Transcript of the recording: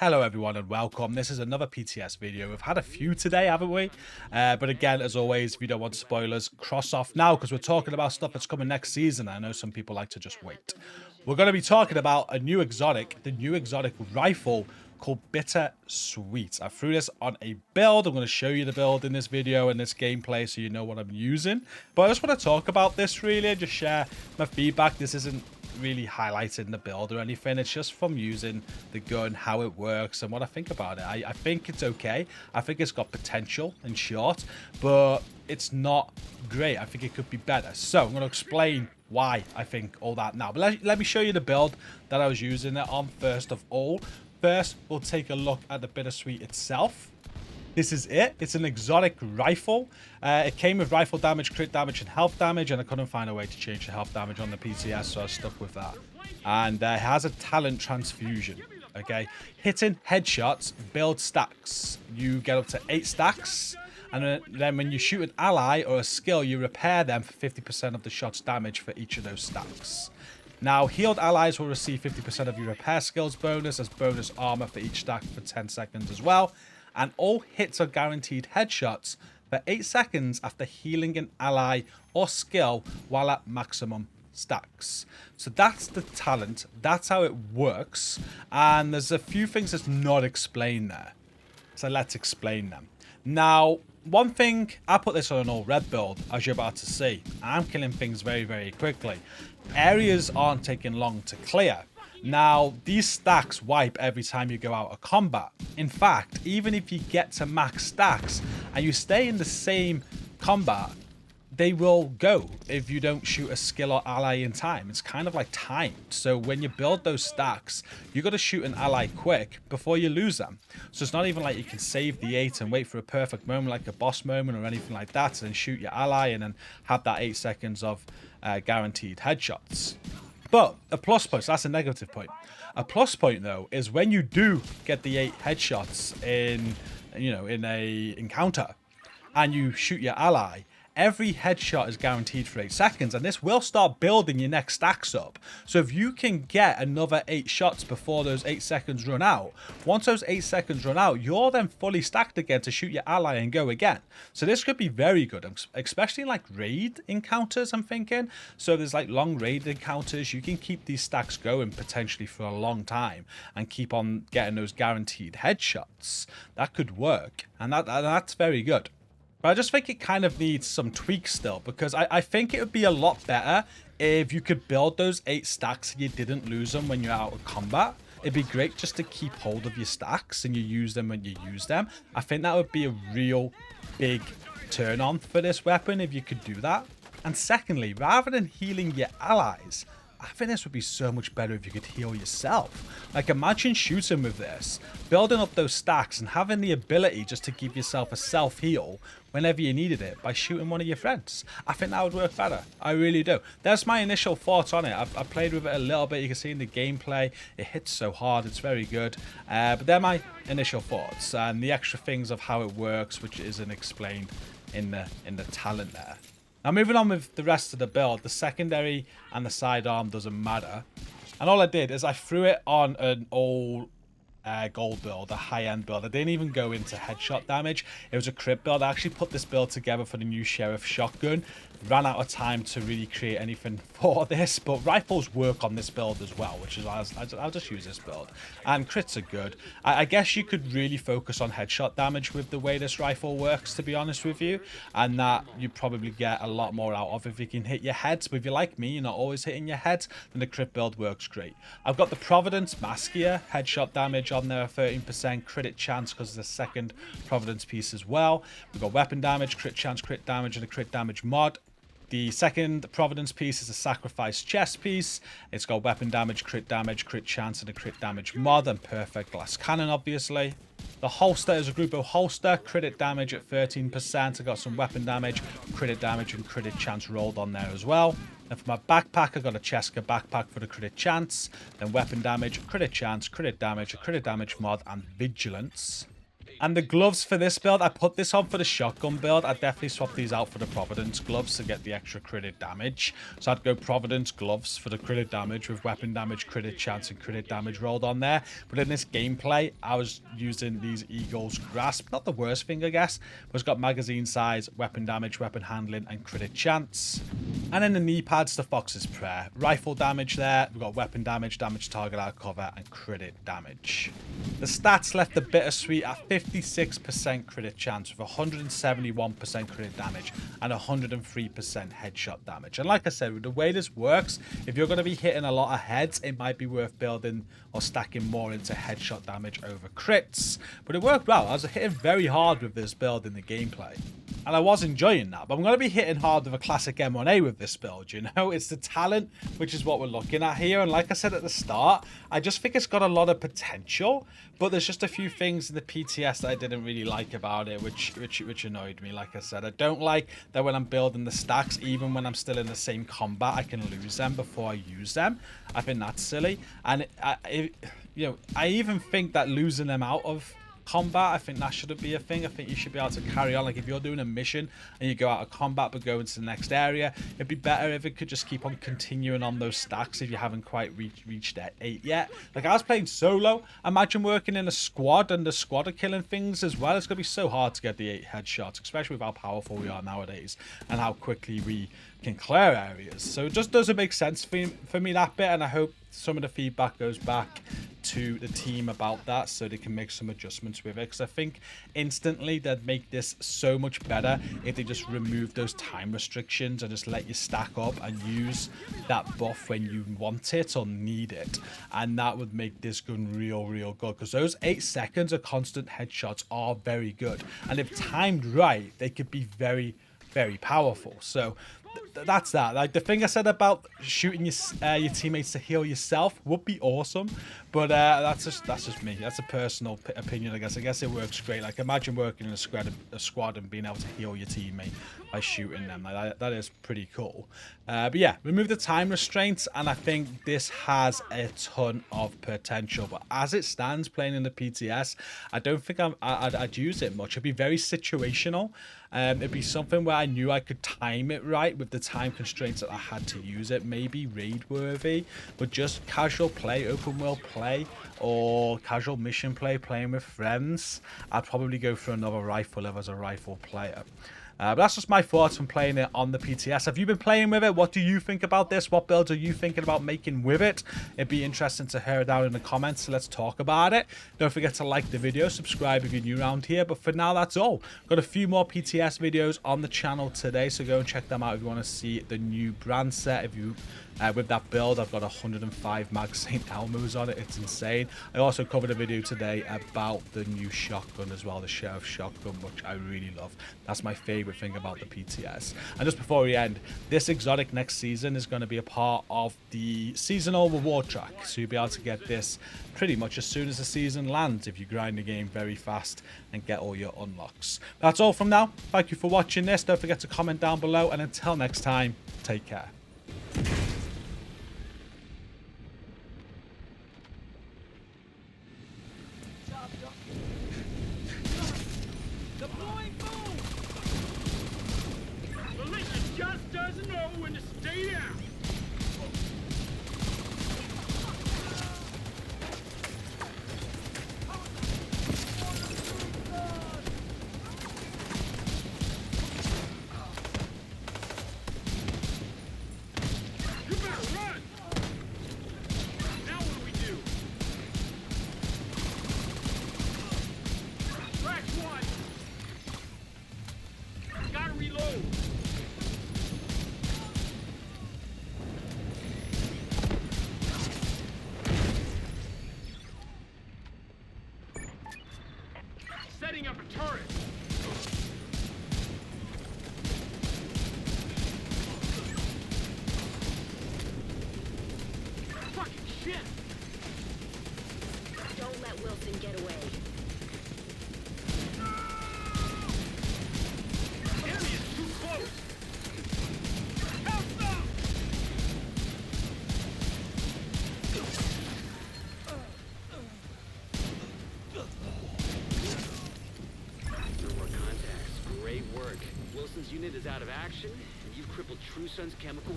Hello everyone and welcome. This is another PTS video. We've had a few today, haven't we? But again, as always, if you don't want spoilers, cross off now because we're talking about stuff that's coming next season. I know some people like to just wait. We're going to be talking about a new exotic, the new exotic rifle called Bittersweet. I threw this on a build. I'm going to show you the build in this video and this gameplay so you know what I'm using. But I just want to talk about this really and just share my feedback. This isn't really highlighting the build or anything. It's just from using the gun, how it works and what I think about it. I think it's okay. I think it's got potential in short, but it's not great. I think it could be better. So I'm going to explain why I think all that now. But let me show you the build that I was using it on first of all. First, we'll take a look at the Bittersweet itself. This is it. It's an exotic rifle. It came with rifle damage, crit damage, and health damage, and I couldn't find a way to change the health damage on the PTS, so I stuck with that. And it has a talent transfusion. Okay, hitting headshots build stacks. You get up to 8 stacks, and then when you shoot an ally or a skill, you repair them for 50% of the shot's damage for each of those stacks. Now, healed allies will receive 50% of your repair skills bonus as bonus armor for each stack for 10 seconds as well. And all hits are guaranteed headshots for 8 seconds after healing an ally or skill while at maximum stacks. So that's the talent. That's how it works. And there's a few things that's not explained there. So let's explain them. Now, one thing, I put this on an all red build, as you're about to see. I'm killing things very, very quickly. Areas aren't taking long to clear. Now, these stacks wipe every time you go out of combat. In fact, even if you get to max stacks and you stay in the same combat, they will go if you don't shoot a skill or ally in time. It's kind of like timed. So when you build those stacks, you got to shoot an ally quick before you lose them. So it's not even like you can save the 8 and wait for a perfect moment like a boss moment or anything like that, and then shoot your ally and then have that 8 seconds of guaranteed headshots. But a plus point, so that's a negative point. A plus point though is when you do get the 8 headshots in a encounter and you shoot your ally, every headshot is guaranteed for 8 seconds, and this will start building your next stacks up. So if you can get another 8 shots before those 8 seconds run out, once those 8 seconds run out, you're then fully stacked again to shoot your ally and go again. So this could be very good, especially like raid encounters, I'm thinking. So there's like long raid encounters, you can keep these stacks going potentially for a long time and keep on getting those guaranteed headshots. That could work, and that's very good. But I just think it kind of needs some tweaks still, because I think it would be a lot better if you could build those 8 stacks and you didn't lose them when you're out of combat. It'd be great just to keep hold of your stacks and you use them when you use them. I think that would be a real big turn on for this weapon if you could do that. And secondly, rather than healing your allies, I think this would be so much better if you could heal yourself. Like, imagine shooting with this, building up those stacks and having the ability just to give yourself a self-heal whenever you needed it by shooting one of your friends. I think that would work better. I really do. That's my initial thoughts on it. I played with it a little bit. You can see in the gameplay, it hits so hard. It's very good. But they're my initial thoughts and the extra things of how it works, which isn't explained in the talent there. Now, moving on with the rest of the build, the secondary and the sidearm doesn't matter. And all I did is I threw it on an all gold build, a high-end build. I didn't even go into headshot damage. It was a crit build. I actually put this build together for the new Sheriff shotgun. Ran out of time to really create anything for this, but rifles work on this build as well, which is I'll just use this build. And crits are good. I guess you could really focus on headshot damage with the way this rifle works, to be honest with you, and that you probably get a lot more out of if you can hit your heads. But if you're like me, you're not always hitting your heads, then the crit build works great. I've got the Providence Maskier headshot damage on there, 13% crit chance because there's a second Providence piece as well. We've got weapon damage, crit chance, crit damage, and a crit damage mod. The second Providence piece is a sacrifice chest piece. It's got weapon damage, crit chance, and a crit damage mod, and perfect glass cannon, obviously. The holster is a Grupo holster, crit damage at 13%. I got some weapon damage, crit damage, and crit chance rolled on there as well. And for my backpack, I got a Cheska backpack for the crit chance, then weapon damage, crit chance, crit damage, a crit damage mod, and vigilance. And the gloves for this build, I put this on for the shotgun build. I'd definitely swap these out for the Providence gloves to get the extra crit damage. So I'd go Providence gloves for the crit damage with weapon damage, crit chance, and crit damage rolled on there. But in this gameplay, I was using these Eagles Grasp. Not the worst thing, I guess, but it's got magazine size, weapon damage, weapon handling, and crit chance. And in the knee pads, the Fox's Prayer. Rifle damage there. We've got weapon damage, damage target out cover, and crit damage. The stats left the Bittersweet at 56% crit chance with 171% crit damage and 103% headshot damage. And like I said, with the way this works, if you're going to be hitting a lot of heads, it might be worth building or stacking more into headshot damage over crits. But it worked well. I was hitting very hard with this build in the gameplay. And I was enjoying that. But I'm going to be hitting hard with a classic M1A with this build, you know? It's the talent, which is what we're looking at here. And like I said at the start, I just think it's got a lot of potential. But there's just a few things in the PTS that I didn't really like about it, which annoyed me. Like I said, I don't like that when I'm building the stacks, even when I'm still in the same combat, I can lose them before I use them. I think that's silly. And I even think that losing them out of combat, I think that shouldn't be a thing. I think you should be able to carry on. Like if you're doing a mission and you go out of combat but go into the next area, it'd be better if it could just keep on continuing on those stacks if you haven't quite reached that 8 yet. Like I was playing solo. Imagine working in a squad and the squad are killing things as well. It's gonna be so hard to get the 8 headshots, especially with how powerful we are nowadays and how quickly we can clear areas. So it just doesn't make sense for me that bit, and I hope some of the feedback goes back to the team about that so they can make some adjustments with it, because I think instantly they'd make this so much better if they just remove those time restrictions and just let you stack up and use that buff when you want it or need it. And that would make this gun real good, because those 8 seconds of constant headshots are very good, and if timed right they could be very powerful. So that's that. Like the thing I said about shooting your teammates to heal yourself would be awesome, but that's just me. That's a personal opinion, I guess. I guess it works great. Like imagine working in a squad and being able to heal your teammate by shooting them. Like that is pretty cool. But yeah, remove the time restraints, and I think this has a ton of potential. But as it stands, playing in the PTS, I don't think I'd use it much. It'd be very situational. It'd be something where I knew I could time it right with the time constraints that I had to use it. Maybe raid worthy, but just casual play, open world play, or casual mission play, playing with friends, I'd probably go for another rifle if I was a rifle player. But that's just my thoughts from playing it on the PTS. Have you been playing with it? What do you think about this? What builds are you thinking about making with it? It'd be interesting to hear it down in the comments, so let's talk about it. Don't forget to like the video, subscribe if you're new around here. But for now, that's all. Got a few more PTS videos on the channel today, so go and check them out if you want to see the new brand set. If you with that build, I've got 105 mag St. Elmo's on it. It's insane. I also covered a video today about the new shotgun as well, the Sheriff shotgun, which I really love. That's my favorite thing about the PTS. And just before we end, this exotic next season is going to be a part of the seasonal reward track, so you'll be able to get this pretty much as soon as the season lands if you grind the game very fast and get all your unlocks. That's all from now. Thank you for watching this. Don't forget to comment down below, and until next time, take care. Deploying boom! Militia just doesn't know when to stay down. You better run! Now what do we do? Crack one! Gotta reload! Setting up a turret! Fucking shit! Don't let Wilson get away. Enemy is too close! Help them! unit is out of action, and you've crippled True Sun's chemical